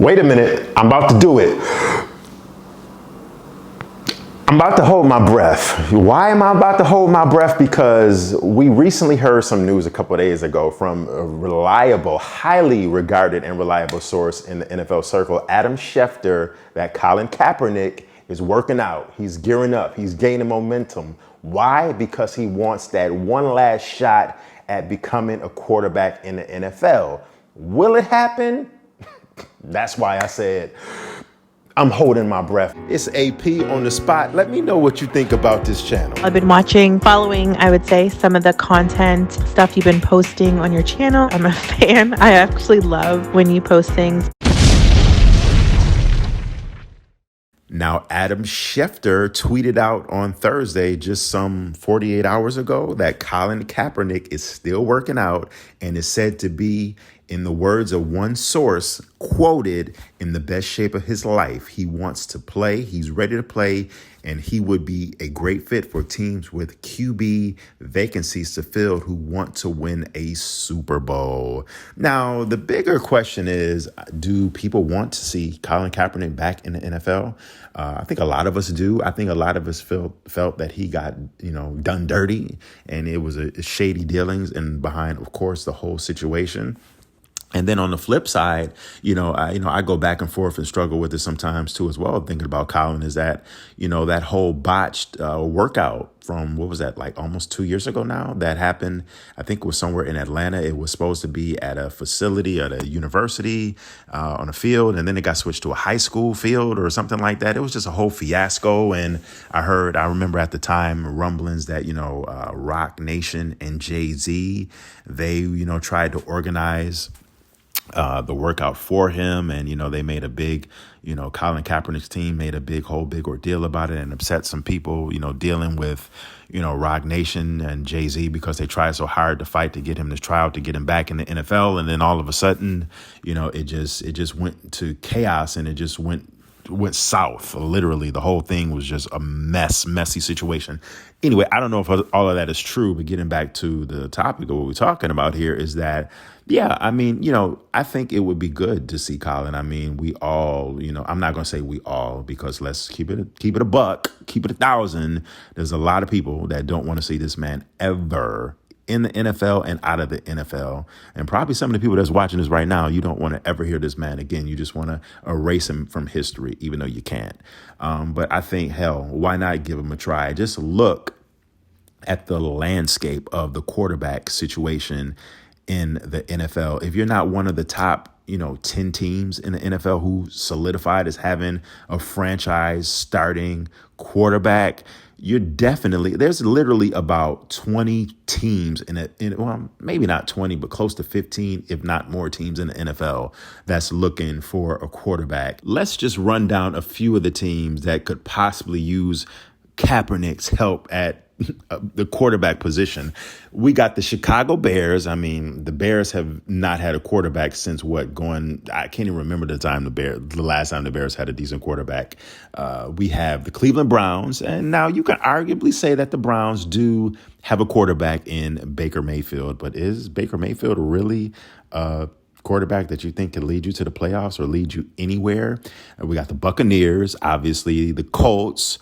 Wait a minute, I'm about to do it. I'm about to hold my breath. Why am I about to hold my breath? Because we recently heard some news a couple of days ago from a reliable, highly regarded and reliable source in the NFL circle, Adam Schefter, that Colin Kaepernick is working out. He's gearing up. He's gaining momentum. Why? Because he wants that one last shot at becoming a quarterback in the NFL. Will it happen? That's why I said I'm holding my breath. It's AP on the spot. Let me know what you think about this channel. I've been following, I would say, some of the content stuff you've been posting on your channel. I'm a fan. I actually love when you post things. Now, Adam Schefter tweeted out on Thursday, just some 48 hours ago, that Colin Kaepernick is still working out and is said to be, in the words of one source, quoted, in the best shape of his life. He wants to play. He's ready to play. And he would be a great fit for teams with QB vacancies to fill who want to win a Super Bowl. Now, the bigger question is, do people want to see Colin Kaepernick back in the NFL? I think a lot of us do. I think a lot of us felt that he got, done dirty, and it was a shady dealings and behind, of course, the whole situation. And then on the flip side, I go back and forth and struggle with it sometimes too as well. Thinking about Colin is that, that whole botched workout from, what was that, like almost 2 years ago now, that happened. I think it was somewhere in Atlanta. It was supposed to be at a facility at a university on a field. And then it got switched to a high school field or something like that. It was just a whole fiasco. And I remember at the time rumblings that, Rock Nation and Jay-Z, they, tried to organize the workout for him. And, they made a big, Colin Kaepernick's team made a big ordeal about it and upset some people, dealing with, Rock Nation and Jay-Z because they tried so hard to fight to get him this trial, to get him back in the NFL. And then all of a sudden, it just went to chaos, and it just went south. Literally, the whole thing was just a messy situation. Anyway, I don't know if all of that is true, but getting back to the topic of what we're talking about here is that, I think it would be good to see Colin. I mean, we all, I'm not going to say we all, because let's keep it a buck, keep it 1,000. There's a lot of people that don't want to see this man ever in the NFL and out of the NFL. And probably some of the people that's watching this right now, you don't want to ever hear this man again. You just want to erase him from history, even though you can't. But I think, hell, why not give him a try? Just look at the landscape of the quarterback situation in the NFL. If you're not one of the top, 10 teams in the NFL who solidified as having a franchise starting quarterback, there's literally about 20 teams well, maybe not 20, but close to 15, if not more teams in the NFL that's looking for a quarterback. Let's just run down a few of the teams that could possibly use Kaepernick's help at the quarterback position. We got the Chicago Bears. I mean, the Bears have not had a quarterback since I can't even remember the last time the Bears had a decent quarterback. We have the Cleveland Browns, and now you can arguably say that the Browns do have a quarterback in Baker Mayfield, but is Baker Mayfield really a quarterback that you think can lead you to the playoffs or lead you anywhere? We got the Buccaneers, obviously the Colts,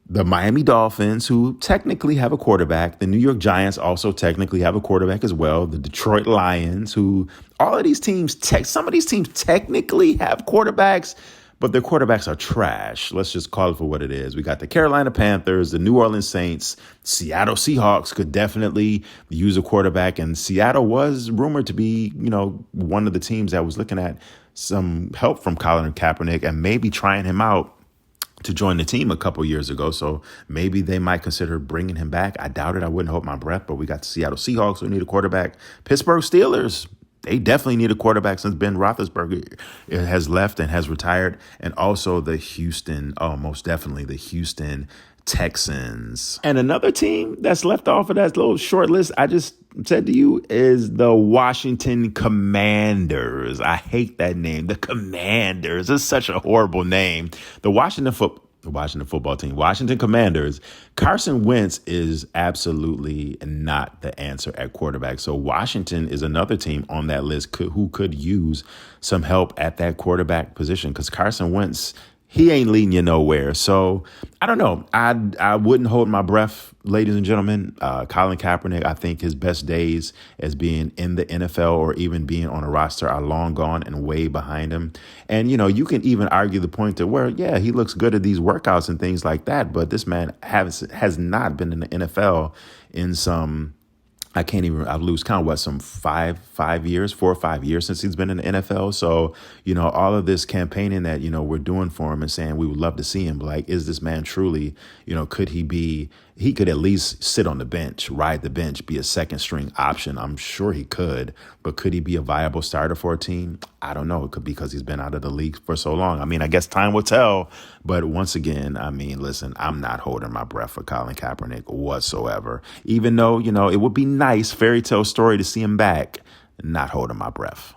the Miami Dolphins, who technically have a quarterback. The New York Giants also technically have a quarterback as well. The Detroit Lions, who all of these teams, some of these teams technically have quarterbacks, but their quarterbacks are trash. Let's just call it for what it is. We got the Carolina Panthers, the New Orleans Saints, Seattle Seahawks could definitely use a quarterback. And Seattle was rumored to be, one of the teams that was looking at some help from Colin Kaepernick and maybe trying him out to join the team a couple years ago. So maybe they might consider bringing him back. I doubt it. I wouldn't hold my breath, but we got the Seattle Seahawks who need a quarterback. Pittsburgh Steelers, they definitely need a quarterback since Ben Roethlisberger has left and has retired. And also the most definitely the Houston Texans. And another team that's left off of that little short list I just said to you is the Washington Commanders. I hate that name. The Commanders is such a horrible name. The Washington The Washington football team, Washington Commanders. Carson Wentz is absolutely not the answer at quarterback. So Washington is another team on that list who could use some help at that quarterback position because Carson Wentz, he ain't leading you nowhere. So I don't know. I wouldn't hold my breath, ladies and gentlemen. Colin Kaepernick, I think his best days as being in the NFL or even being on a roster are long gone and way behind him. And, you can even argue the point that where, yeah, he looks good at these workouts and things like that. But this man has not been in the NFL in some, I lose count, some 4 or 5 years since he's been in the NFL. So, all of this campaigning that, we're doing for him and saying we would love to see him, like, is this man truly, he could at least sit on the bench, ride the bench, be a second string option. I'm sure he could, but could he be a viable starter for a team? I don't know. It could be because he's been out of the league for so long. I mean, I guess time will tell. But once again, I mean, listen, I'm not holding my breath for Colin Kaepernick whatsoever. Even though, it would be nice fairy tale story to see him back, not holding my breath.